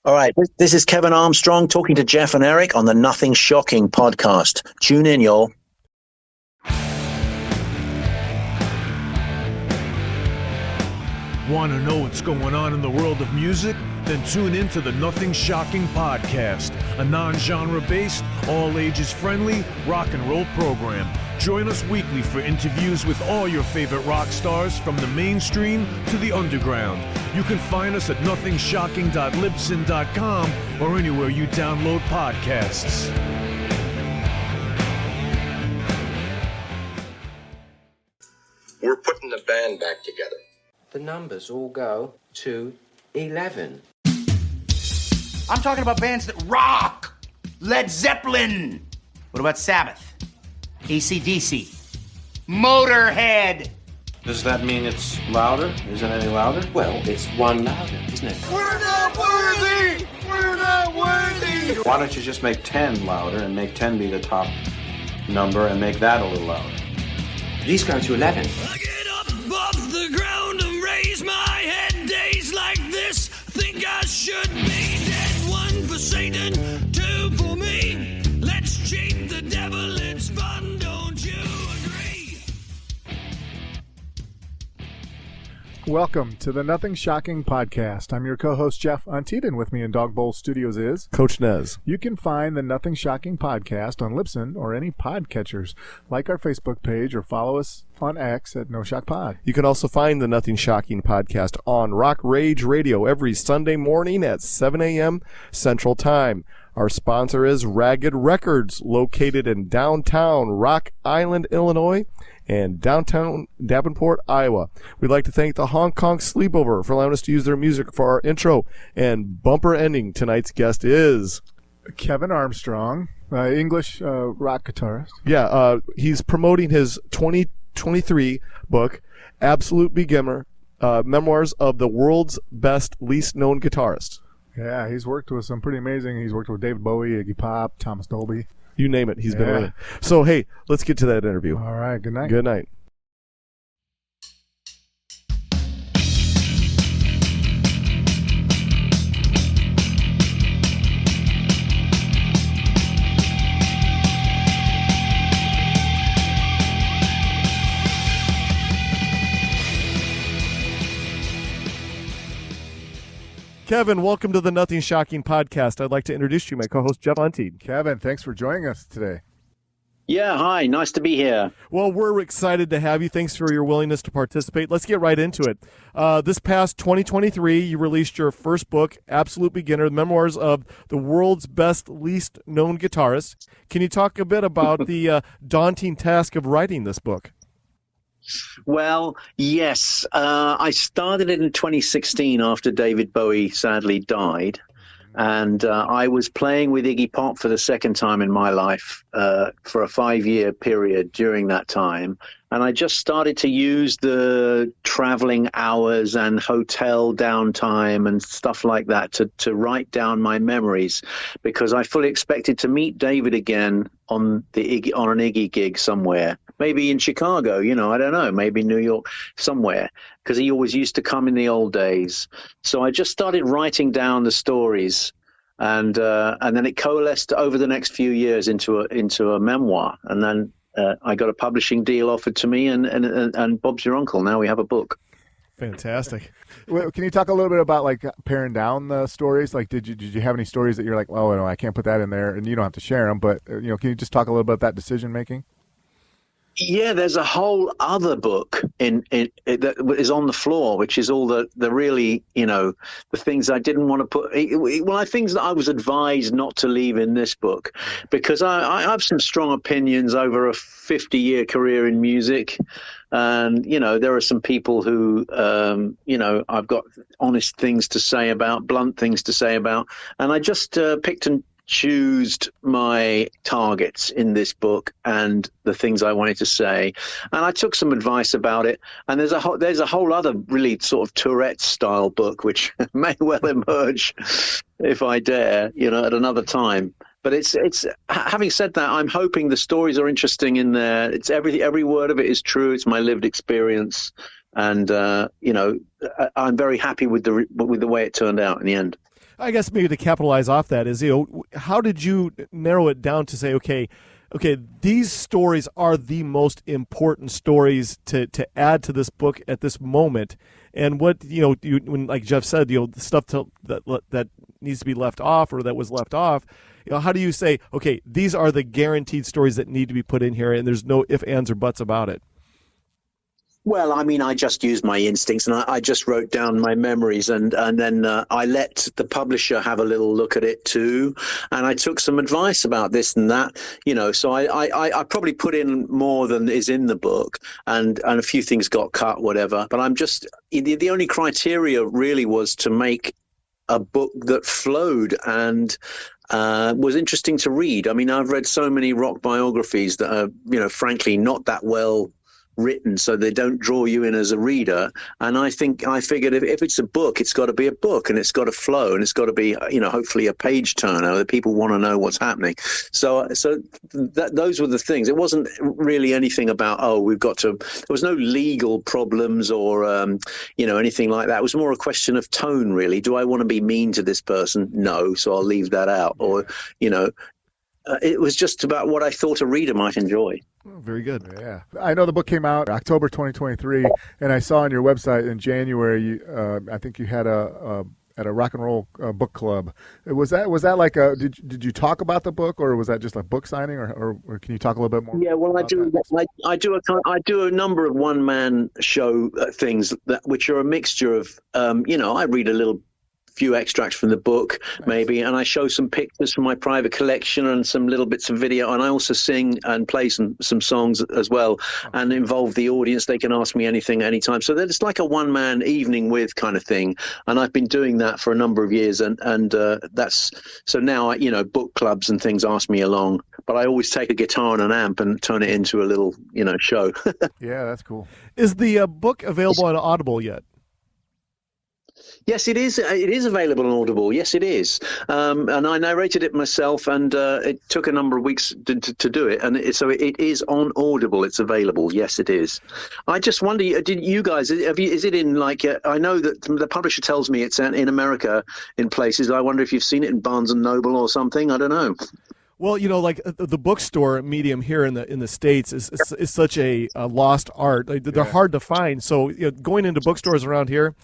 All right, this is Kevin Armstrong talking to Jeff and Eric on the Nothing Shocking podcast. Tune in, y'all. Want to know what's going on in the world of music? Then tune in to the Nothing Shocking podcast, a non-genre based, all ages friendly rock and roll program. Join us weekly for interviews with all your favorite rock stars from the mainstream to the underground. You can find us at nothingshocking.libsyn.com or anywhere you download podcasts. We're putting the band back together. The numbers all go to 11. I'm talking about bands that rock. Led Zeppelin. What about Sabbath? AC/DC. Motorhead. Does that mean it's louder? Isn't it any louder? Well, it's one louder, isn't it? We're not worthy! We're not worthy! Why don't you just make 10 louder and make 10 be the top number and make that a little louder? These go to 11. I get up off the ground and raise my head. Days like this, think I should be dead. One for Satan, two for me. Let's cheat the devil, it's fun, don't you agree? Welcome to the Nothing Shocking podcast. I'm your co-host, Jeff Untied, and with me in Dog Bowl Studios is Coach Nez. You can find the Nothing Shocking podcast on Libsyn or any podcatchers. Like our Facebook page or follow us on X at No Shock Pod. You can also find the Nothing Shocking podcast on Rock Rage Radio every Sunday morning at 7 a.m. Central Time. Our sponsor is Ragged Records, located in downtown Rock Island, Illinois, and downtown Davenport, Iowa. We'd like to thank the Hong Kong Sleepover for allowing us to use their music for our intro and bumper ending. Tonight's guest is Kevin Armstrong, English rock guitarist. Yeah, he's promoting his 2023 book, Absolute Beginner, Memoirs of the World's Best Least Known Guitarist. Yeah, he's worked with some pretty amazing. He's worked with David Bowie, Iggy Pop, Thomas Dolby. You name it, he's been with it. So, hey, let's get to that interview. All right, good night. Good night. Kevin, welcome to the Nothing Shocking podcast. I'd like to introduce you, my co-host, Jeff Untied. Kevin, thanks for joining us today. Yeah, hi, nice to be here. Well, we're excited to have you. Thanks for your willingness to participate. Let's get right into it. This past 2023, you released your first book, Absolute Beginner, Memoirs of the World's Best Least Known Guitarist. Can you talk a bit about the daunting task of writing this book? Well, yes. I started it in 2016 after David Bowie sadly died. And I was playing with Iggy Pop for the second time in my life for a 5-year period during that time. And I just started to use the traveling hours and hotel downtime and stuff like that to write down my memories, because I fully expected to meet David again on an Iggy gig somewhere. Maybe in Chicago, I don't know, maybe New York, somewhere, because he always used to come in the old days. So I just started writing down the stories, and then it coalesced over the next few years into a memoir. And then I got a publishing deal offered to me, and Bob's your uncle. Now we have a book. Fantastic. Well, can you talk a little bit about like paring down the stories? Like, did you have any stories that you're like, oh no, I can't put that in there, and you don't have to share them, but can you just talk a little bit about that decision making? Yeah, there's a whole other book that is on the floor, which is all the really, the things I didn't want to put. Well, things that I was advised not to leave in this book, because I have some strong opinions over a 50-year career in music. And, there are some people who, I've got honest things to say about, blunt things to say about. And I just picked and choosed my targets in this book and the things I wanted to say, and I took some advice about it. And there's a whole other really sort of Tourette style book which may well emerge if I dare, at another time. But it's having said that, I'm hoping the stories are interesting in there. It's every word of it is true. It's my lived experience, and I'm very happy with the way it turned out in the end. I guess maybe to capitalize off that is, how did you narrow it down to say, okay, these stories are the most important stories to add to this book at this moment, and what when, like Jeff said, the stuff that needs to be left off or that was left off, how do you say, okay, these are the guaranteed stories that need to be put in here, and there's no ifs, ands, or buts about it? Well, I mean, I just used my instincts, and I just wrote down my memories, and then I let the publisher have a little look at it too, and I took some advice about this and that, so I probably put in more than is in the book, and a few things got cut, whatever, but I'm just, the only criteria really was to make a book that flowed and was interesting to read. I mean, I've read so many rock biographies that are, frankly, not that well written, so they don't draw you in as a reader. And I figured if it's a book, it's got to be a book, and it's got to flow, and it's got to be, hopefully a page turner that people want to know what's happening. So those were the things. It wasn't really anything about, there was no legal problems or, anything like that. It was more a question of tone, really. Do I want to be mean to this person? No. So I'll leave that out. Or, it was just about what I thought a reader might enjoy. Oh, very good. Yeah. I know the book came out October 2023, and I saw on your website in January, I think you had at a rock and roll book club. Was that like did you talk about the book, or was that just a book signing, or can you talk a little bit more? Yeah, well, I do a number of one-man show things which are a mixture of, I read a few extracts from the book, maybe, and I show some pictures from my private collection and some little bits of video, and I also sing and play some songs as well, and involve the audience. They can ask me anything anytime, so that it's like a one-man evening with kind of thing, and I've been doing that for a number of years, and that's so now book clubs and things ask me along, but I always take a guitar and an amp and turn it into a little show. Yeah, that's cool. Is the book available on Audible yet? Yes, it is. It is available on Audible. Yes, it is. And I narrated it myself, and it took a number of weeks to do it. And so it is on Audible. It's available. Yes, it is. I just wonder, did you guys, is it in I know that the publisher tells me it's in America in places. I wonder if you've seen it in Barnes and Noble or something. I don't know. Well, like the bookstore medium here in the States is such a lost art. They're hard to find. So going into bookstores around here,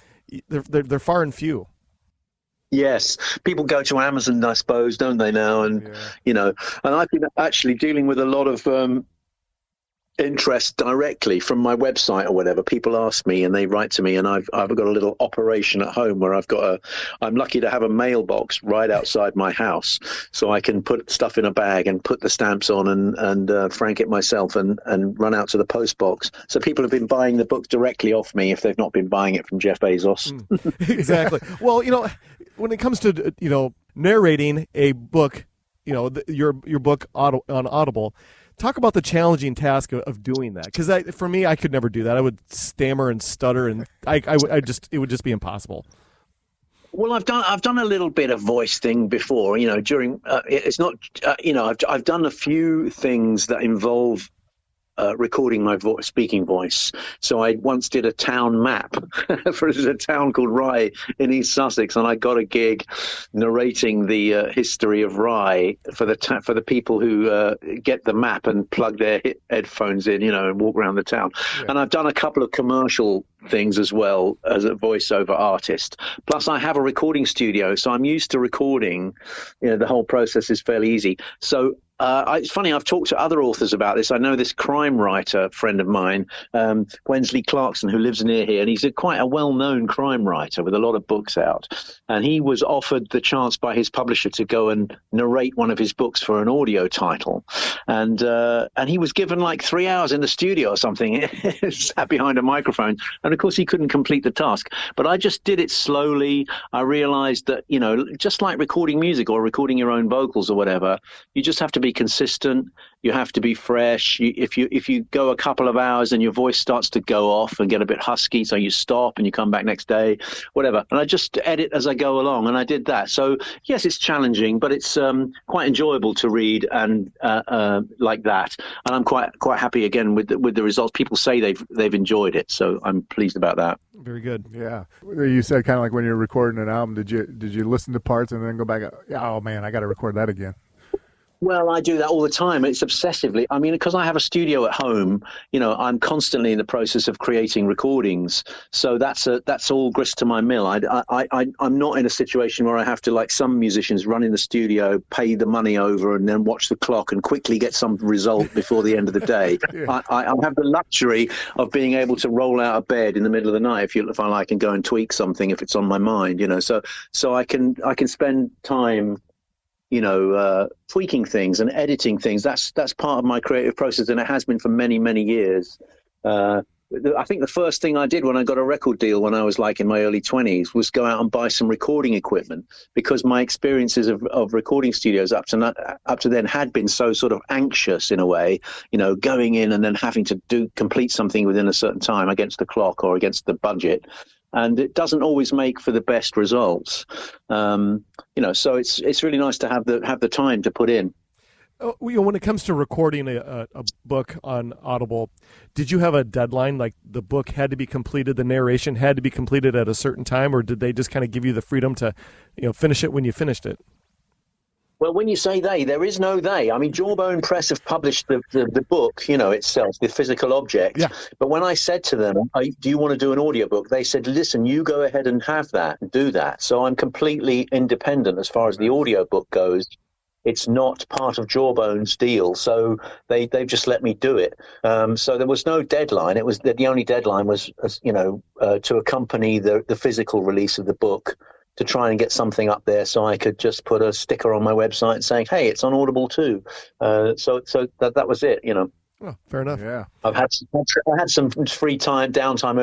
they're far and few. Yes, people go to Amazon, I suppose, don't they now? And and I've been actually dealing with a lot of interest directly from my website or whatever. People ask me and they write to me, and I've got a little operation at home where I'm lucky to have a mailbox right outside my house, so I can put stuff in a bag and put the stamps on and frank it myself and run out to the post box. So people have been buying the book directly off me if they've not been buying it from Jeff Bezos. Exactly. Well, when it comes to narrating a book, your book on Audible, talk about the challenging task of doing that, because for me, I could never do that. I would stammer and stutter, and it would just be impossible. Well, I've done a little bit of voice thing before. During it's not I've done a few things that involve recording my speaking voice. So I once did a town map for a town called Rye in East Sussex, and I got a gig narrating the history of Rye for the people who get the map and plug their headphones in, and walk around the town. Yeah. And I've done a couple of commercial things as well as a voiceover artist. Plus, I have a recording studio, so I'm used to recording. The whole process is fairly easy. So it's funny, I've talked to other authors about this. I know this crime writer friend of mine, Wensley Clarkson, who lives near here, and he's quite a well-known crime writer with a lot of books out. And he was offered the chance by his publisher to go and narrate one of his books for an audio title. And he was given 3 hours in the studio or something, sat behind a microphone. And of course, he couldn't complete the task. But I just did it slowly. I realized that, just like recording music or recording your own vocals or whatever, you just have to be be consistent. You have to be fresh. If you go a couple of hours and your voice starts to go off and get a bit husky, so you stop and you come back next day, whatever. And I just edit as I go along, and I did that. So yes, it's challenging, but it's quite enjoyable to read and like that. And I'm quite happy again with the results. People say they've enjoyed it, so I'm pleased about that. Very good. Yeah. You said kind of like when you're recording an album, did you listen to parts and then go back? Oh man, I got to record that again. Well, I do that all the time. It's obsessively. I mean, because I have a studio at home, I'm constantly in the process of creating recordings. So that's all grist to my mill. I'm not in a situation where I have to, like some musicians, run in the studio, pay the money over, and then watch the clock and quickly get some result before the end of the day. Yeah. I have the luxury of being able to roll out of bed in the middle of the night if I like and go and tweak something if it's on my mind. So I can spend time tweaking things and editing things. That's part of my creative process, and it has been for many, many years. I think the first thing I did when I got a record deal when I was like in my early 20s was go out and buy some recording equipment, because my experiences of recording studios up to then had been so sort of anxious in a way, going in and then having to complete something within a certain time against the clock or against the budget. And it doesn't always make for the best results, So it's really nice to have the time to put in. When it comes to recording a book on Audible, did you have a deadline? Like the book had to be completed, the narration had to be completed at a certain time, or did they just kind of give you the freedom to, finish it when you finished it? Well, when you say they, there is no they. I mean, Jawbone Press have published the book, itself, the physical object. Yeah. But when I said to them, do you want to do an audiobook? They said, listen, you go ahead and have that and do that. So I'm completely independent as far as the audiobook goes. It's not part of Jawbone's deal. So they've just let me do it. So there was no deadline. It was the only deadline was, to accompany the physical release of the book, to try and get something up there so I could just put a sticker on my website saying, hey, it's on Audible too. So that was it, Oh, fair enough. Yeah. I had some free downtime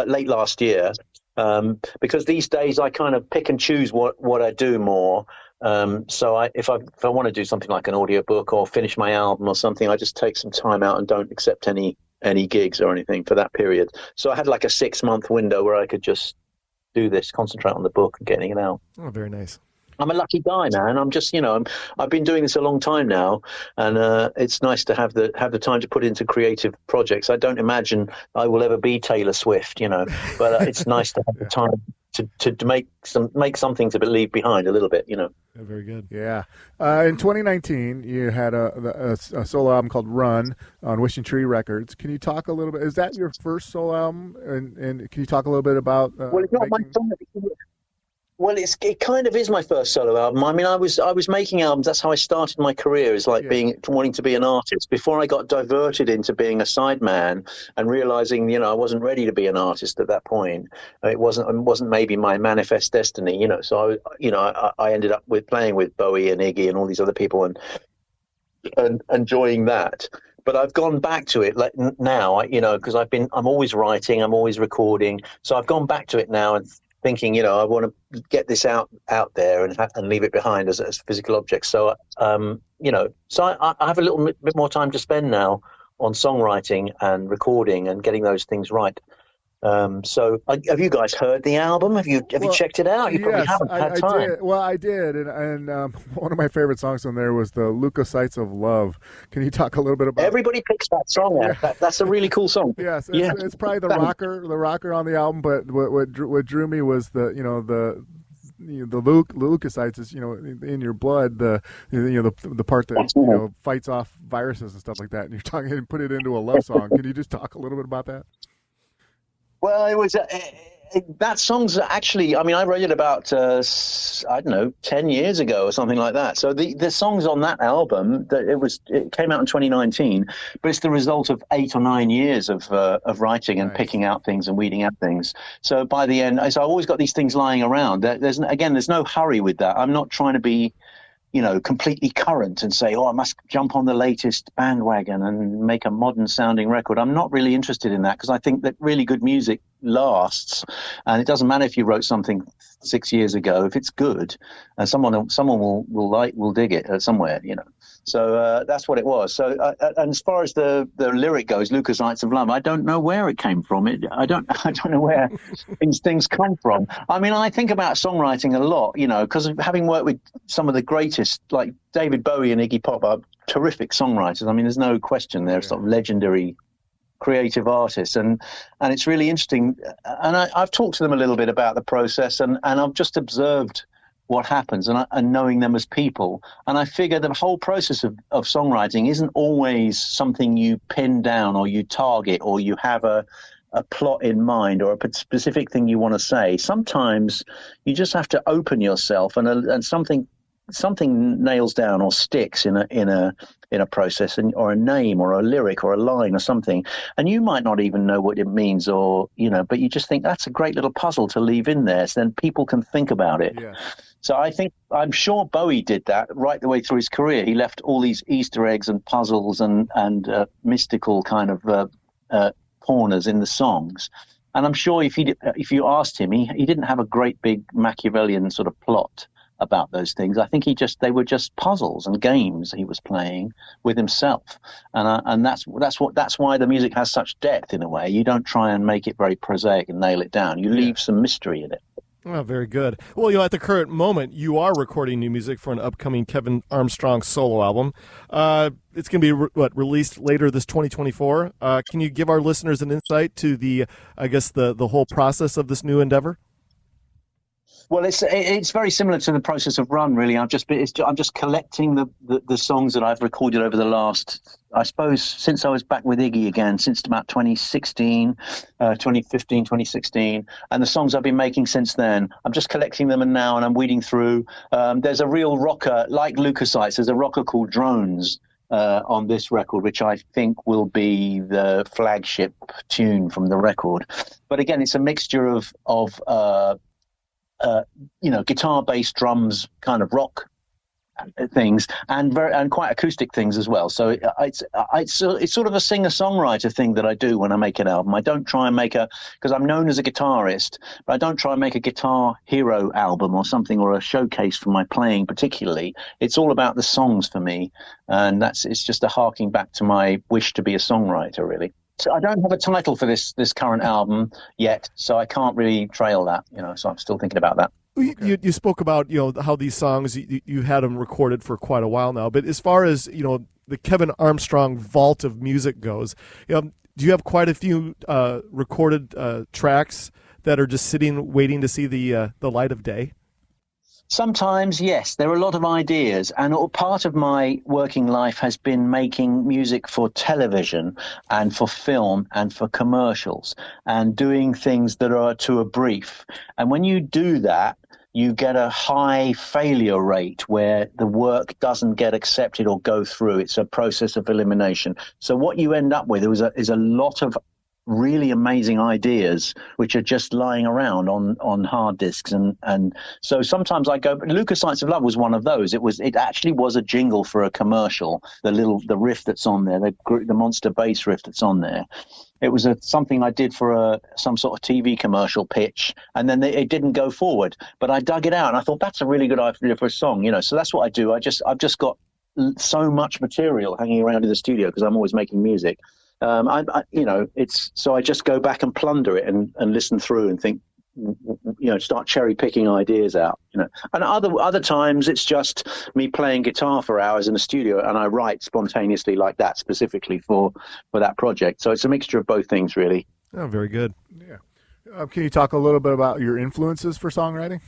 late last year, because these days I kind of pick and choose what I do more. So if I want to do something like an audiobook or finish my album or something, I just take some time out and don't accept any gigs or anything for that period. So I had like a 6-month window where I could just do this, concentrate on the book and getting it out. Oh, very nice. I'm a lucky guy, man. I'm just, I've been doing this a long time now, and it's nice to have the time to put into creative projects. I don't imagine I will ever be Taylor Swift, but it's nice to have the time to make something to leave behind a little bit, Yeah, very good. Yeah. In 2019, you had a solo album called Run on Wishing Tree Records. Can you talk a little bit? Is that your first solo album? And can you talk a little bit about? Well, it's not my song. Well, it kind of is my first solo album. I mean, I was making albums. That's how I started my career, is like wanting to be an artist. Before I got diverted into being a sideman and realizing, I wasn't ready to be an artist at that point. It wasn't maybe my manifest destiny, So I ended up playing with Bowie and Iggy and all these other people and enjoying that. But I've gone back to it like now, because I'm always writing, I'm always recording. So I've gone back to it now and thinking, I want to get this out there and leave it behind as a physical object. So, so I have a little bit more time to spend now on songwriting and recording and getting those things right. So have you guys heard the album? Have you checked it out? You probably haven't had time. I did. Well, I did. And one of my favorite songs on there was the Leukocytes of Love. Can you talk a little bit about Everybody picks that song out. Yeah. That's a really cool song. Yes. It's probably the rocker on the album, but what drew me was the leukocytes is in your blood, the part that fights off viruses and stuff like that, and you're talking and put it into a love song. Can you just talk a little bit about that? Well, it was that song's actually, I mean, I wrote it about 10 years ago or something like that. So the songs on that album, it came out in 2019, but it's the result of 8 or 9 years of writing and picking out things and weeding out things. So by the end, so I've always got these things lying around. There's no hurry with that. I'm not trying to be completely current and say, I must jump on the latest bandwagon and make a modern sounding record. I'm not really interested in that, because I think that really good music lasts, and it doesn't matter if you wrote something 6 years ago. If it's good, and someone will dig it somewhere, So that's what it was. So, and as far as the lyric goes, Lucas Heights of Love, I don't know where it came from. I don't know where these things come from. I mean, I think about songwriting a lot, because having worked with some of the greatest, like David Bowie and Iggy Pop, are terrific songwriters. I mean, there's no question they're sort of legendary creative artists, and it's really interesting. And I've talked to them a little bit about the process, and I've just observed what happens, and knowing them as people. And I figure the whole process of songwriting isn't always something you pin down or you target, or you have a plot in mind or a specific thing you want to say. Sometimes you just have to open yourself, and something nails down or sticks in a process, or a name or a lyric or a line or something, and you might not even know what it means, or but you just think that's a great little puzzle to leave in there, so then people can think about it. Yeah. So I'm sure Bowie did that right the way through his career. He left all these Easter eggs and puzzles and mystical kind of corners in the songs. And I'm sure if you asked him, he didn't have a great big Machiavellian sort of plot about those things. I think they were just puzzles and games he was playing with himself, and that's why the music has such depth in a way. You don't try and make it very prosaic and nail it down. You leave some mystery in it. Oh, very good. Well, at the current moment, you are recording new music for an upcoming Kevin Armstrong solo album. It's going to be released later this 2024. Can you give our listeners an insight to the whole process of this new endeavor? Well, it's very similar to the process of Run, really. I'm just collecting the songs that I've recorded over the last, I suppose, since I was back with Iggy again, since about 2015, 2016, and the songs I've been making since then. I'm just collecting them, and I'm weeding through. There's a real rocker, like Lucas Heights, there's a rocker called Drones on this record, which I think will be the flagship tune from the record. But again, it's a mixture of guitar, bass, drums, kind of rock things, and quite acoustic things as well. So it's sort of a singer-songwriter thing that I do when I make an album. I don't try and because I'm known as a guitarist, but I don't try and make a guitar hero album or something, or a showcase for my playing particularly. It's all about the songs for me, and it's just a harking back to my wish to be a songwriter, really. So I don't have a title for this current album yet, so I can't really trail that, so I'm still thinking about that. You spoke about, how these songs, you had them recorded for quite a while now, but as far as, the Kevin Armstrong vault of music goes, do you have quite a few recorded tracks that are just sitting, waiting to see the light of day? Sometimes, yes. There are a lot of ideas, and part of my working life has been making music for television and for film and for commercials, and doing things that are to a brief. And when you do that, you get a high failure rate where the work doesn't get accepted or go through. It's a process of elimination. So what you end up with is a lot of really amazing ideas which are just lying around on hard disks, and so sometimes I go. Lucas Heights of Love was one of those. It actually was a jingle for a commercial. The riff that's on there, the monster bass riff that's on there. It was something I did for some sort of TV commercial pitch, and then it didn't go forward. But I dug it out, and I thought that's a really good idea for a song. So that's what I do. I've just got so much material hanging around in the studio because I'm always making music. So I just go back and plunder it and listen through and think, start cherry picking ideas out, And other times it's just me playing guitar for hours in the studio, and I write spontaneously like that, specifically for that project. So it's a mixture of both things, really. Oh, very good. Yeah. Can you talk a little bit about your influences for songwriting?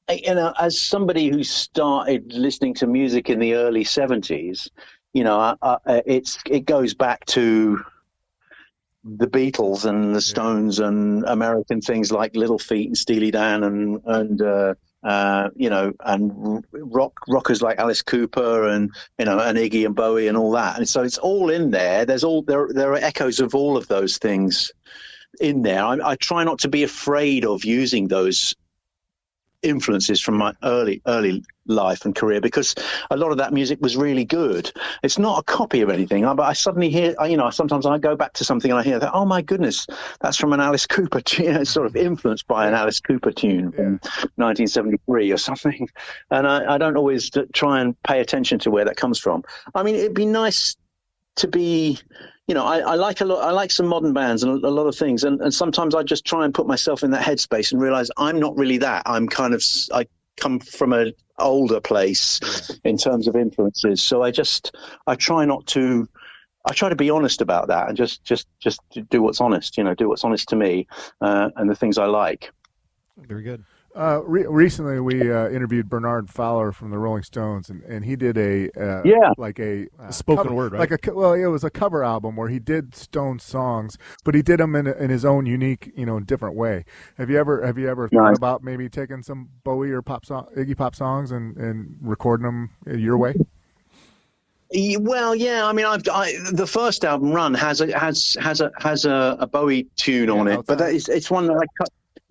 As somebody who started listening to music in the early 70s, it goes back to the Beatles and the Stones and American things like Little Feat and Steely Dan and rockers like Alice Cooper and Iggy and Bowie and all that. And so it's all in there. There are echoes of all of those things in there. I try not to be afraid of using those influences from my early life and career, because a lot of that music was really good. It's not a copy of anything, but I suddenly hear, sometimes I go back to something and I hear that, oh my goodness, that's from an Alice Cooper tune. It's sort of influenced by an Alice Cooper tune from 1973 or something. And I don't always try and pay attention to where that comes from. I mean, it'd be nice to be, I like some modern bands and a lot of things. And sometimes I just try and put myself in that headspace and realize I'm not really that. I come from an older place in terms of influences. So I try to be honest about that and just do what's honest, do what's honest to me, and the things I like. Very good. Recently, we interviewed Bernard Fowler from the Rolling Stones, and he did a spoken word, right? It was a cover album where he did Stones songs, but he did them in his own unique, different way. Have you ever thought about maybe taking some Bowie or Iggy Pop songs and recording them your way? Well, yeah. I mean, the first album, Run, has a Bowie tune on it, but it's one that I cut.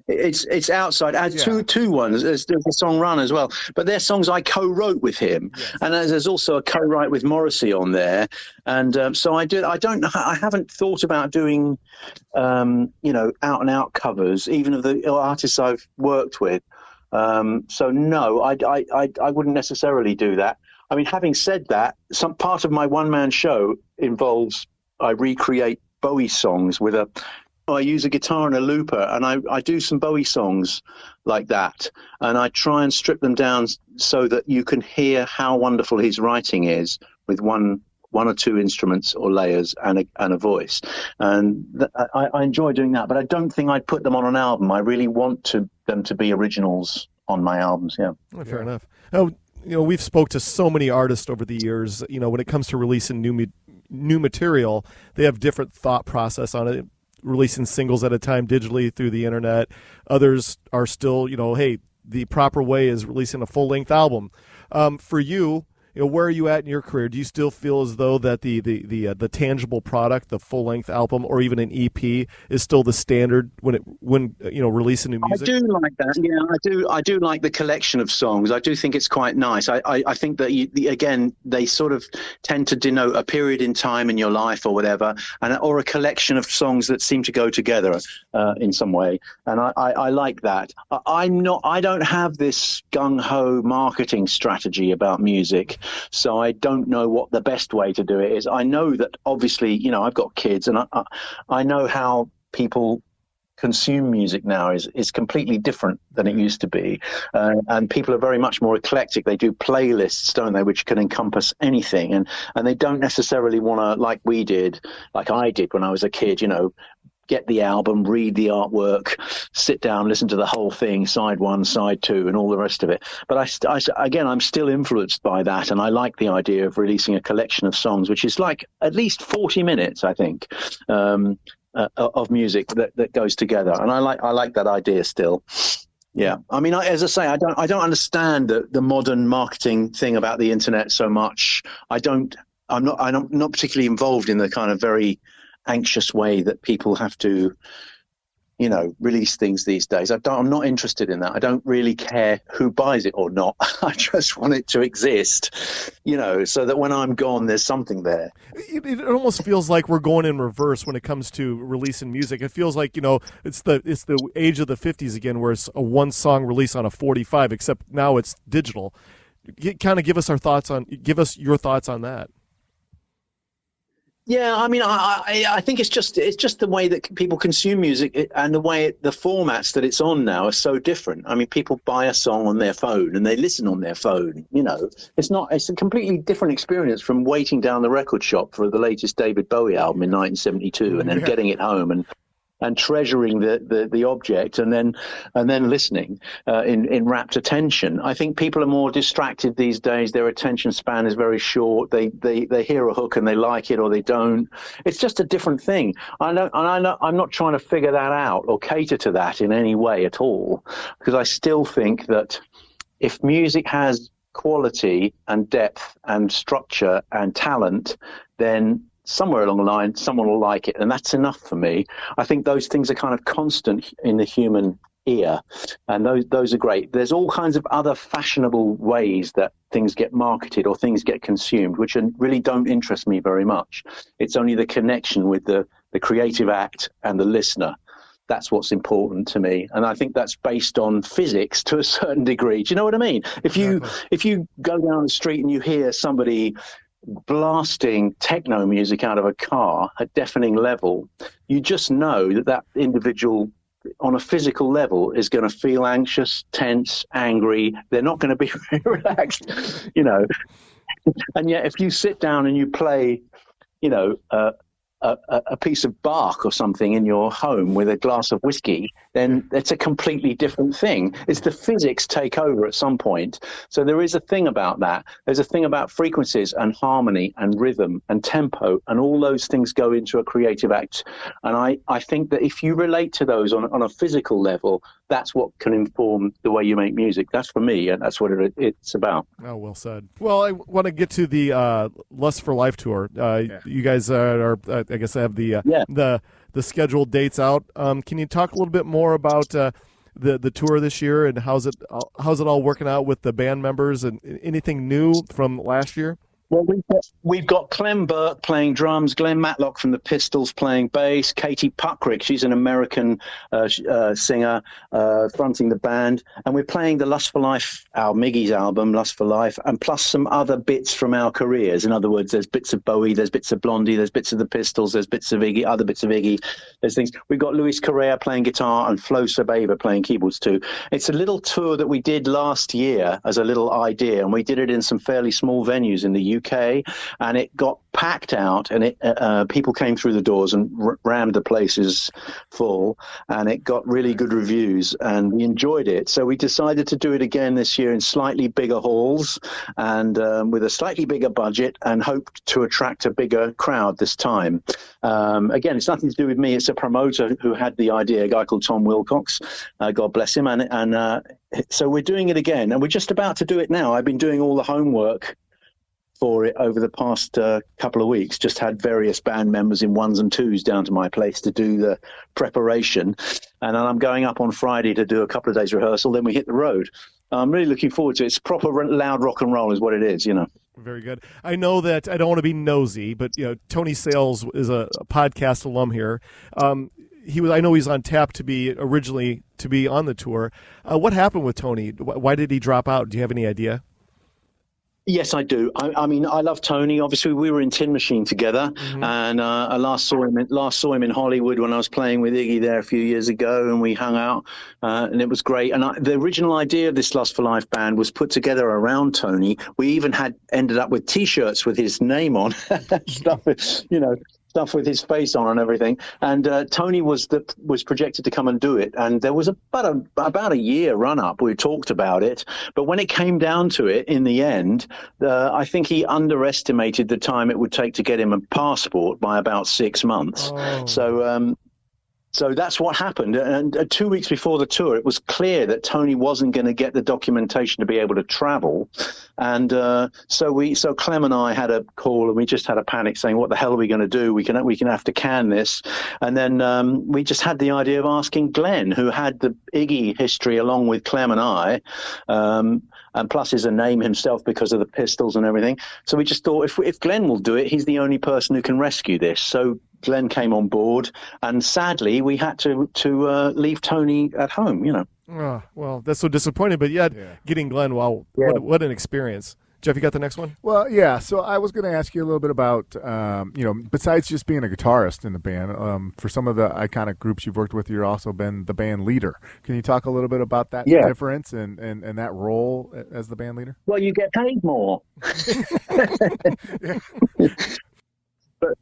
It's outside. I had two ones. There's the song Run as well, but they're songs I co-wrote with him, and there's also a co-write with Morrissey on there. And so I haven't thought about doing, out and out covers, even of the artists I've worked with. So no, I wouldn't necessarily do that. I mean, having said that, some part of my one-man show involves I recreate Bowie songs with I use a guitar and a looper, and I do some Bowie songs like that, and I try and strip them down so that you can hear how wonderful his writing is with one or two instruments or layers and a voice. And I enjoy doing that, but I don't think I'd put them on an album. I really want them to be originals on my albums. Yeah. Well, fair enough. Oh, we've spoke to so many artists over the years. When it comes to releasing new material, they have different thought process on it. Releasing singles at a time digitally through the internet. Others are still, hey, the proper way is releasing a full-length album. For you, where are you at in your career? Do you still feel as though that the tangible product, the full-length album, or even an EP, is still the standard when releasing new music? I do like that. Yeah, I do like the collection of songs. I do think it's quite nice. I think that again they sort of tend to denote a period in time in your life or whatever, or a collection of songs that seem to go together in some way. And I like that. I don't have this gung ho marketing strategy about music. So I don't know what the best way to do it is. I know that obviously, I've got kids, and I know how people consume music now is completely different than it used to be. And people are very much more eclectic. They do playlists, don't they, which can encompass anything. And they don't necessarily want to, like I did when I was a kid, get the album, read the artwork, sit down, listen to the whole thing, side one, side two, and all the rest of it. But I'm still influenced by that, and I like the idea of releasing a collection of songs, which is like at least 40 minutes, I think, of music that goes together. And I like that idea still. Yeah, I mean, as I say, I don't understand the modern marketing thing about the internet so much. I'm not particularly involved in the kind of very anxious way that people have to, release things these days. I'm not interested in that. I don't really care who buys it or not. I just want it to exist, so that when I'm gone, there's something there. It almost feels like we're going in reverse when it comes to releasing music. It feels like, it's the age of the 50s again, where it's a one song release on a 45, except now it's digital. Kind of give us your thoughts on that. Yeah, I mean, I think it's just the way that people consume music and the formats that it's on now are so different. I mean, people buy a song on their phone and they listen on their phone. It's a completely different experience from waiting down the record shop for the latest David Bowie album in 1972 and then getting it home and treasuring the object and then listening in rapt attention. I think people are more distracted these days. Their attention span is very short. They hear a hook and they like it or they don't. It's just a different thing. I'm not trying to figure that out or cater to that in any way at all, because I still think that if music has quality and depth and structure and talent, then somewhere along the line, someone will like it, and that's enough for me. I think those things are kind of constant in the human ear, and those are great. There's all kinds of other fashionable ways that things get marketed or things get consumed, which really don't interest me very much. It's only the connection with the creative act and the listener. That's what's important to me, and I think that's based on physics to a certain degree. Do you know what I mean? If you go down the street and you hear somebody blasting techno music out of a car at deafening level, you just know that individual on a physical level is going to feel anxious, tense, angry. They're not going to be relaxed, you know. And yet if you sit down and you play, you know, a piece of bark or something in your home with a glass of whiskey, then it's a completely different thing. It's the physics take over at some point. So there is a thing about that. There's a thing about frequencies and harmony and rhythm and tempo, and all those things go into a creative act. And I think that if you relate to those on a physical level, that's what can inform the way you make music. That's for me, and that's what it's about. Oh, well said. Well, I want to get to the Lust for Life tour. You guys are I guess I have the scheduled dates out. Can you talk a little bit more about the tour this year, and how's it all working out with the band members, and anything new from last year? Well, we've got Clem Burke playing drums, Glenn Matlock from the Pistols playing bass, Katie Puckrick, she's an American singer, fronting the band, and we're playing the Lust for Life album, Iggy's album, Lust for Life, and plus some other bits from our careers. In other words, there's bits of Bowie, there's bits of Blondie, there's bits of the Pistols, there's bits of Iggy, other bits of Iggy, there's things. We've got Luis Correa playing guitar and Flo Sabeva playing keyboards too. It's a little tour that we did last year as a little idea, and we did it in some fairly small venues in the UK, and it got packed out, and people came through the doors and rammed the places full, and it got really good reviews, and we enjoyed it. So we decided to do it again this year in slightly bigger halls and with a slightly bigger budget, and hoped to attract a bigger crowd this time. Again, it's nothing to do with me. It's a promoter who had the idea, a guy called Tom Wilcox, God bless him, and so we're doing it again, and we're just about to do it now. I've been doing all the homework for it over the past couple of weeks. Just had various band members in ones and twos down to my place to do the preparation, and then I'm going up on Friday to do a couple of days rehearsal, then we hit the road. I'm really looking forward to it. It's proper loud rock and roll is what it is, you know. Very good. I know that I don't want to be nosy, but Tony Sales is a podcast alum here. I know he's on tap to be originally to be on the tour. What happened with Tony? Why did he drop out? Do you have any idea? Yes, I do. I mean, I love Tony. Obviously, we were in Tin Machine together, and I last saw him in Hollywood when I was playing with Iggy there a few years ago, and we hung out, and it was great. And the original idea of this Lust for Life band was put together around Tony. We even ended up with T-shirts with his name on, stuff with his face on and everything. And Tony was projected to come and do it. And there was about a year run up. We talked about it, but when it came down to it, in the end, I think he underestimated the time it would take to get him a passport by about 6 months. Oh. So that's what happened. And 2 weeks before the tour, it was clear that Tony wasn't going to get the documentation to be able to travel. And so Clem and I had a call, and we just had a panic saying, what the hell are we going to do? We can have to can this. And then we just had the idea of asking Glenn, who had the Iggy history along with Clem and I, and plus is a name himself because of the Pistols and everything. So we just thought, if Glenn will do it, he's the only person who can rescue this. So Glenn came on board, and sadly we had to leave Tony at home, you know. Oh, well, that's so disappointing, but getting Glenn, wow, yeah. What an experience. Jeff, you got the next one? Well, yeah, so I was going to ask you a little bit about, besides just being a guitarist in the band, for some of the iconic groups you've worked with, you've also been the band leader. Can you talk a little bit about that difference and that role as the band leader? Well, you get paid more.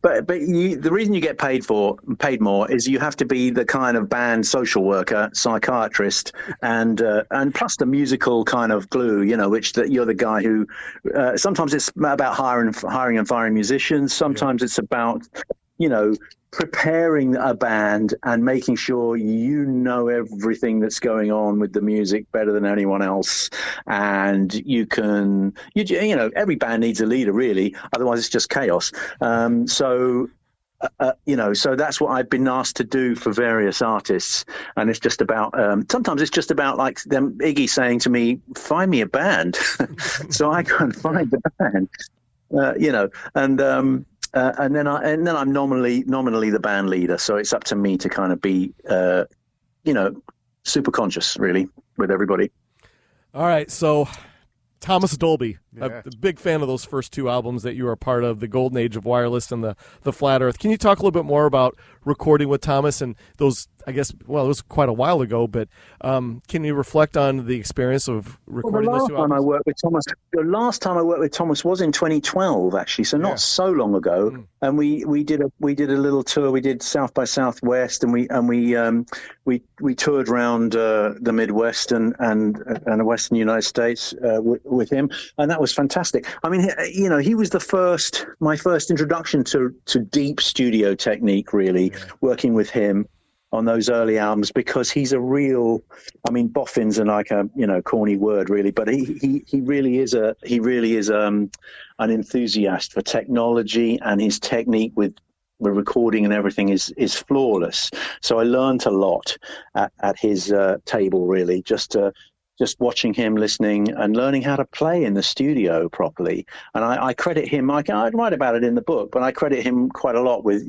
But the reason you get paid more is you have to be the kind of band social worker, psychiatrist, and plus the musical kind of glue, which that you're the guy who sometimes it's about hiring and firing musicians. Sometimes it's about preparing a band and making sure you know everything that's going on with the music better than anyone else. And every band needs a leader, really. Otherwise, it's just chaos. So so that's what I've been asked to do for various artists. And it's just about, sometimes it's just about like them, Iggy saying to me, find me a band. So I go and find the band, and then I'm nominally the band leader. So it's up to me to kind of be, super conscious really with everybody. All right. So Thomas Dolby, I'm a big fan of those first two albums that you were a part of, the Golden Age of Wireless and the Flat Earth. Can you talk a little bit more about recording with Thomas and those, I guess, well, it was quite a while ago, but can you reflect on the experience of recording those two albums? The last time I worked with Thomas was in 2012, actually, so not so long ago. And we did a little tour. We did South by Southwest, and we toured around the Midwest and the Western United States with him, and that was fantastic. I mean, he was my first introduction to deep studio technique, really, working with him on those early albums, because he's a real, I mean, boffin's like a, corny word really, but he really is an enthusiast for technology, and his technique with the recording and everything is flawless. So I learned a lot at his table, really, just watching him, listening and learning how to play in the studio properly. And I credit him, I write about it in the book, but I credit him quite a lot with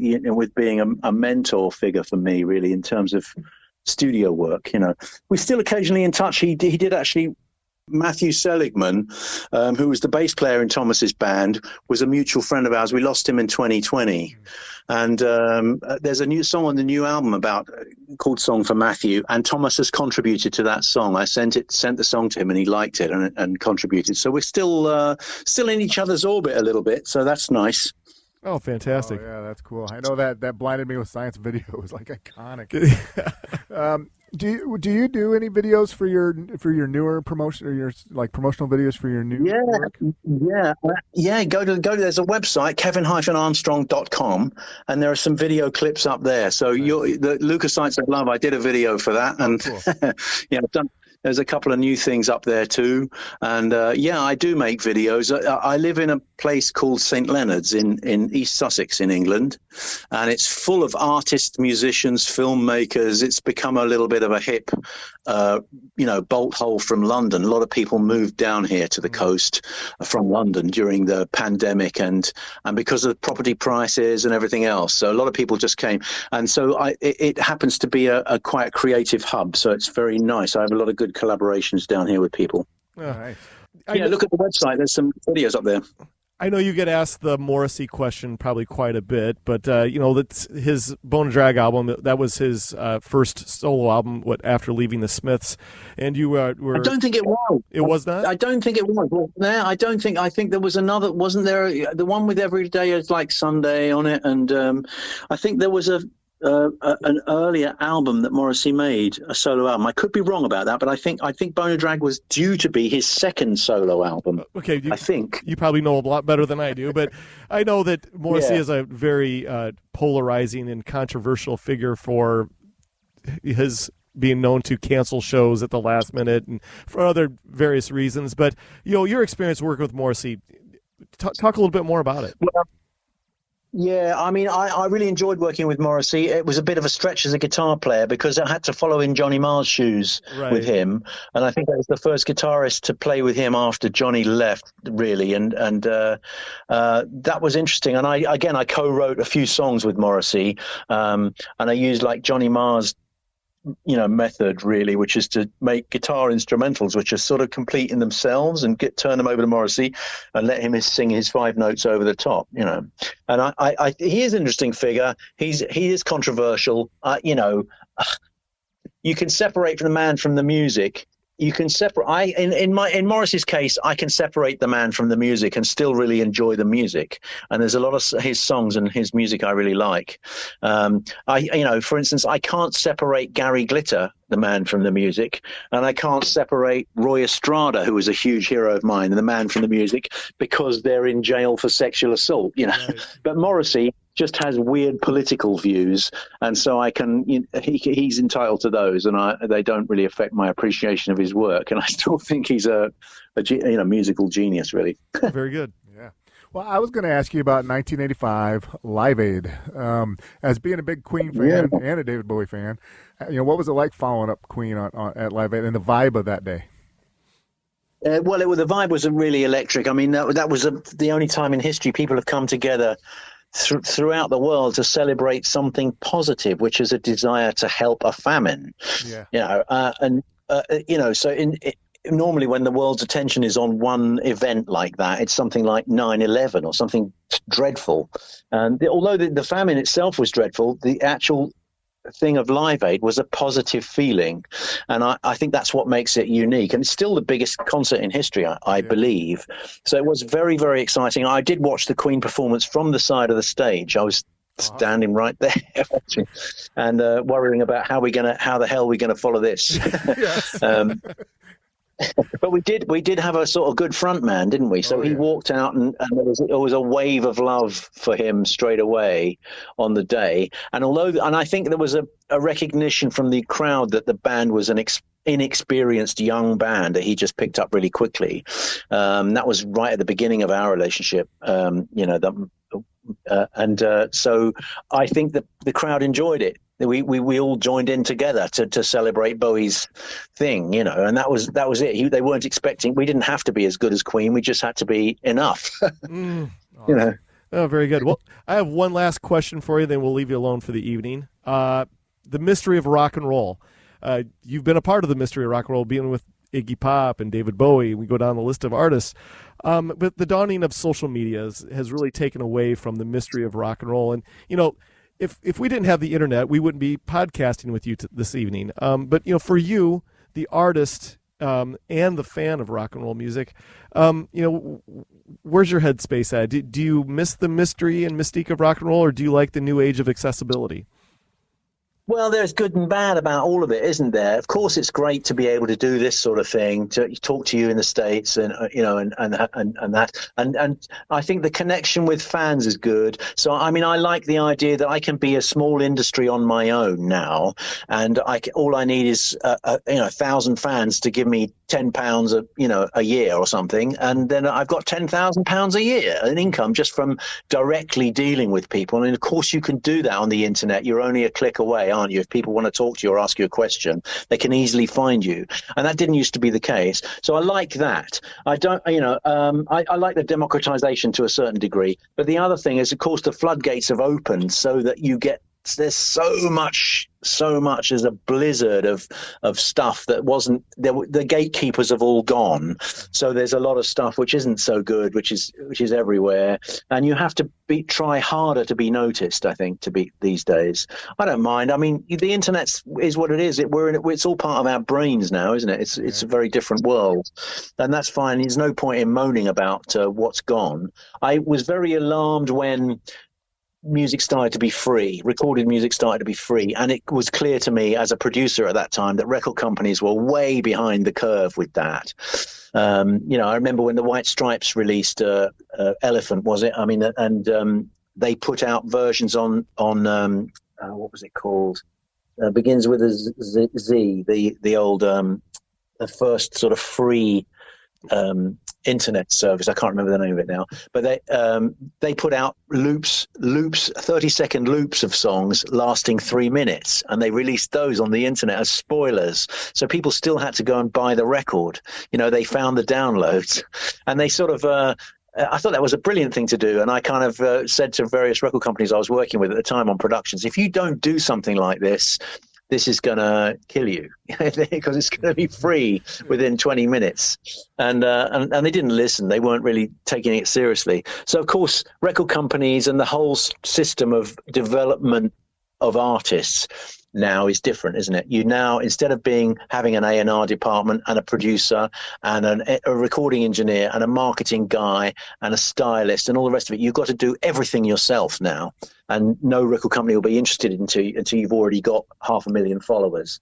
being a mentor figure for me, really, in terms of studio work. We're still occasionally in touch. He did actually. Matthew Seligman, who was the bass player in Thomas's band, was a mutual friend of ours. We lost him in 2020. And there's a new song on the new album called Song for Matthew, and Thomas has contributed to that song. I sent the song to him, and he liked it and contributed. So we're still in each other's orbit a little bit, so that's nice. Oh, fantastic. Oh, yeah, that's cool. I know that Blinded Me with Science video was like iconic. Do you do any videos for your newer promotion, or your like promotional videos for your new work? Yeah. Go to there's a website, kevin-armstrong.com, and there are some video clips up there. So the Leukocytes of Love, I did a video for that, and cool. I've done. There's a couple of new things up there too. And I do make videos. I live in a place called St. Leonard's in East Sussex in England. And it's full of artists, musicians, filmmakers. It's become a little bit of a hip, bolt hole from London. A lot of people moved down here to the coast from London during the pandemic and because of property prices and everything else. So a lot of people just came. And so it happens to be a quite creative hub. So it's very nice. I have a lot of good collaborations down here with people. Nice. Look at the website. There's some videos up there. I know you get asked the Morrissey question probably quite a bit, but that's his Bone and Drag album. That was his first solo album. After leaving the Smiths, and you were. I don't think it was. It was not. I don't think it was. Well, no, I don't think. I think there was another. Wasn't there the one with Every Day is Like Sunday on it? And I think there was an earlier album that Morrissey made, a solo album. I could be wrong about that, but I think Bone and Drag was due to be his second solo album. Okay, I think you probably know a lot better than I do, but I know that Morrissey is a very polarizing and controversial figure for his being known to cancel shows at the last minute and for other various reasons. But your experience working with Morrissey, talk a little bit more about it. Well, yeah, I mean, I really enjoyed working with Morrissey. It was a bit of a stretch as a guitar player because I had to follow in Johnny Marr's shoes with him. And I think I was the first guitarist to play with him after Johnny left, really. And that was interesting. And I co-wrote a few songs with Morrissey. And I used like Johnny Marr's method, really, which is to make guitar instrumentals which are sort of complete in themselves and turn them over to Morrissey and let him sing his 5 notes over the top, And he is an interesting figure. He is controversial. You can separate the man from the music. You can separate. In Morrissey's case, I can separate the man from the music and still really enjoy the music. And there's a lot of his songs and his music I really like. For instance, I can't separate Gary Glitter, the man from the music, and I can't separate Roy Estrada, who was a huge hero of mine, and the man from the music, because they're in jail for sexual assault. Right. But Morrissey just has weird political views, and so he's entitled to those, and they don't really affect my appreciation of his work. And I still think he's a musical genius, really. Very good. Yeah. Well, I was going to ask you about 1985 Live Aid. As being a big Queen fan and a David Bowie fan, what was it like following up Queen at Live Aid and the vibe of that day? The vibe was really electric. I mean, that was the only time in history people have come together throughout the world to celebrate something positive, which is a desire to help a famine. Normally when the world's attention is on one event like that, it's something like 9/11 or something dreadful. And although the famine itself was dreadful, the actual thing of Live Aid was a positive feeling. And I think that's what makes it unique. And it's still the biggest concert in history, I believe. So it was very, very exciting. I did watch the Queen performance from the side of the stage. I was standing right there and worrying about how the hell we're gonna follow this. But we did have a sort of good front man, didn't we? So he walked out and there was a wave of love for him straight away on the day. And I think there was a recognition from the crowd that the band was an inexperienced young band that he just picked up really quickly. That was right at the beginning of our relationship, so I think that the crowd enjoyed it. We all joined in together to celebrate Bowie's thing, and that was it. They weren't expecting. We didn't have to be as good as Queen. We just had to be enough. Awesome. Oh, very good. Well, I have one last question for you, then we'll leave you alone for the evening. The mystery of rock and roll. You've been a part of the mystery of rock and roll, being with Iggy Pop and David Bowie. We go down the list of artists. But the dawning of social media has really taken away from the mystery of rock and roll. And, if we didn't have the internet, we wouldn't be podcasting with you this evening. But for you, the artist and the fan of rock and roll music, where's your headspace at? Do you miss the mystery and mystique of rock and roll, or do you like the new age of accessibility? Well, there's good and bad about all of it, isn't there? Of course, it's great to be able to do this sort of thing, to talk to you in the States, and that, and I think the connection with fans is good. So, I mean, I like the idea that I can be a small industry on my own now, and all I need is 1,000 fans to give me £10 a year or something, and then I've got £10,000 a year in income just from directly dealing with people. And of course, you can do that on the internet. You're only a click away, aren't you? If people want to talk to you or ask you a question, they can easily find you, and that didn't used to be the case. So I like that. I don't, I like the democratization to a certain degree. But the other thing is, of course, the floodgates have opened so that there's so much as a blizzard of stuff that wasn't there. The gatekeepers have all gone, so there's a lot of stuff which isn't so good, which is everywhere, and you have to try harder to be noticed, I think, these days. I don't mind. I mean, the internet is what it is. It's all part of our brains now, isn't it? It's a very different world, and that's fine. There's no point in moaning about what's gone. I was very alarmed when music started to be free, recorded music started to be free, and it was clear to me as a producer at that time that record companies were way behind the curve with that. I remember when the White Stripes released Elephant, was it? I mean, and they put out versions on what was it called? Begins with a Z, the old the first sort of free internet service. I can't remember the name of it now, but they put out loops, 30-second loops of songs lasting 3 minutes, and they released those on the internet as spoilers. So people still had to go and buy the record. They found the downloads, and they sort of I thought that was a brilliant thing to do. And I kind of said to various record companies I was working with at the time on productions, if you don't do something like this is going to kill you because it's going to be free within 20 minutes. And they didn't listen. They weren't really taking it seriously. So, of course, record companies and the whole system of development of artists now is different, isn't it? You now, instead of having an A&R department and a producer and a recording engineer and a marketing guy and a stylist and all the rest of it, you've got to do everything yourself now. And no record company will be interested until you've already got 500,000 followers.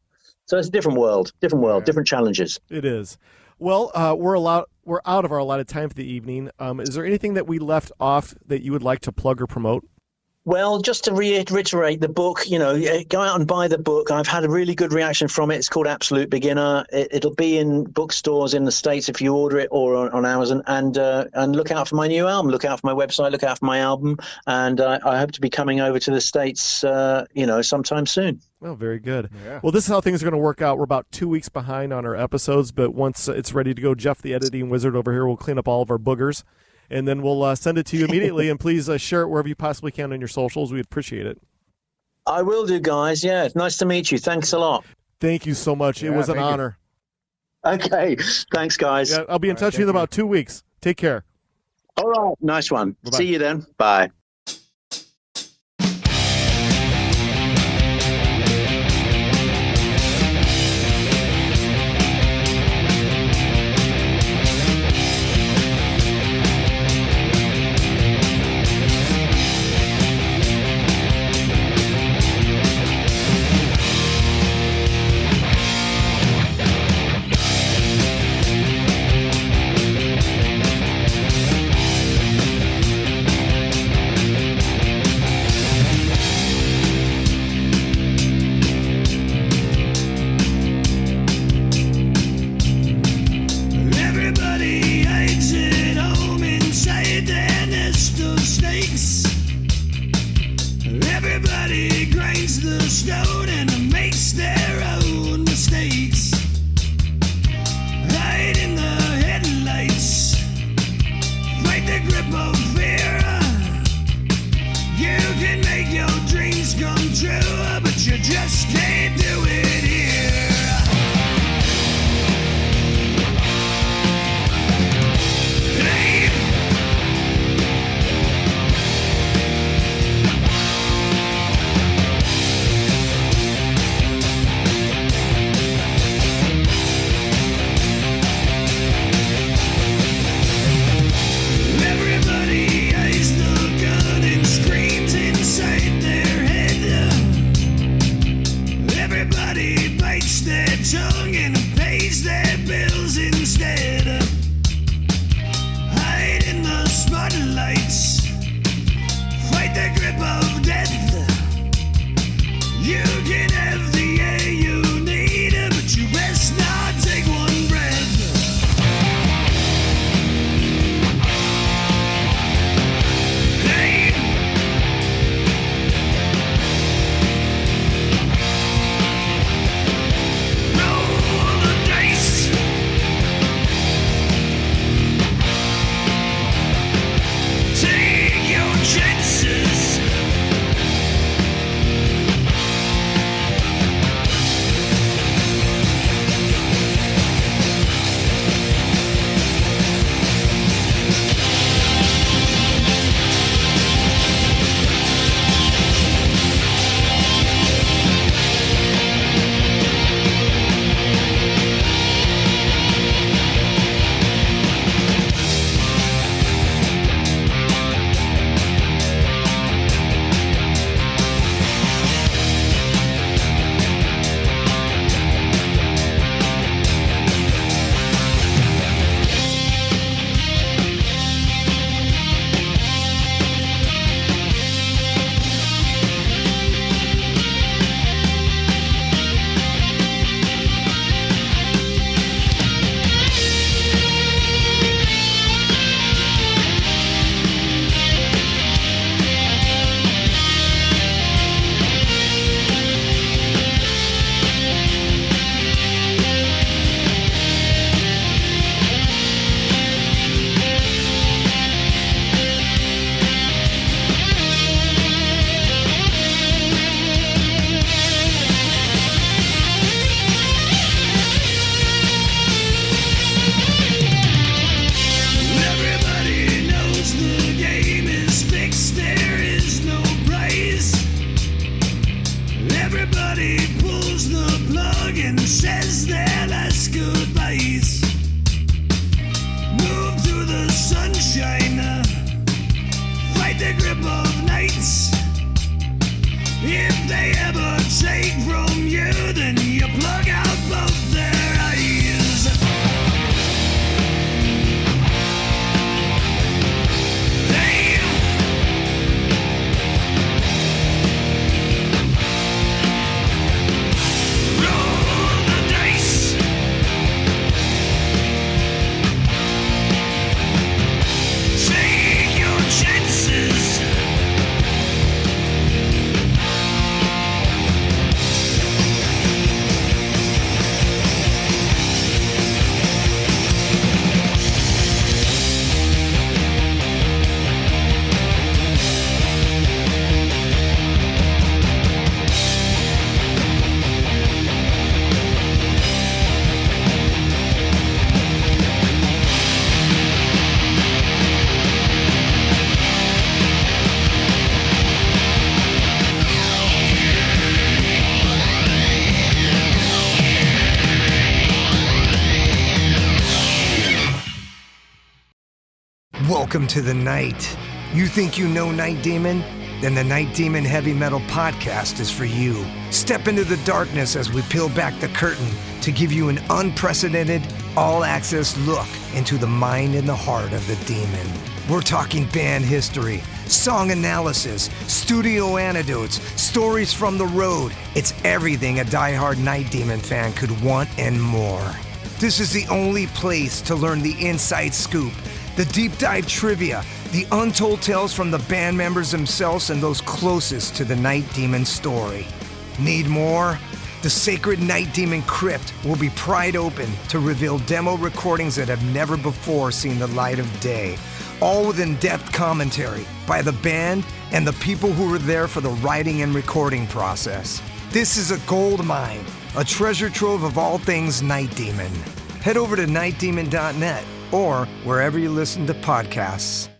So it's a different world, different challenges. It is. Well, we're out of our allotted time for the evening. Is there anything that we left off that you would like to plug or promote? Well, just to reiterate the book, go out and buy the book. I've had a really good reaction from it. It's called Absolute Beginner. It'll be in bookstores in the States if you order it, or on Amazon. And look out for my new album. Look out for my website. Look out for my album. And I hope to be coming over to the States, sometime soon. Well, very good. Yeah. Well, this is how things are going to work out. We're about 2 weeks behind on our episodes, but once it's ready to go, Jeff, the editing wizard over here, will clean up all of our boogers. And then we'll send it to you immediately, and please share it wherever you possibly can on your socials. We'd appreciate it. I will do, guys. Yeah, nice to meet you. Thanks a lot. Thank you so much. It was an honor. Okay, thanks, guys. Yeah, I'll be in touch with you in about 2 weeks. Take care. All right, nice one. Bye-bye. See you then. Bye. Welcome to the night. You think you know Night Demon? Then the Night Demon Heavy Metal Podcast is for you. Step into the darkness as we peel back the curtain to give you an unprecedented, all-access look into the mind and the heart of the demon. We're talking band history, song analysis, studio anecdotes, stories from the road. It's everything a diehard Night Demon fan could want and more. This is the only place to learn the inside scoop, the deep dive trivia, the untold tales from the band members themselves and those closest to the Night Demon story. Need more? The Sacred Night Demon Crypt will be pried open to reveal demo recordings that have never before seen the light of day, all with in-depth commentary by the band and the people who were there for the writing and recording process. This is a gold mine, a treasure trove of all things Night Demon. Head over to nightdemon.net or wherever you listen to podcasts.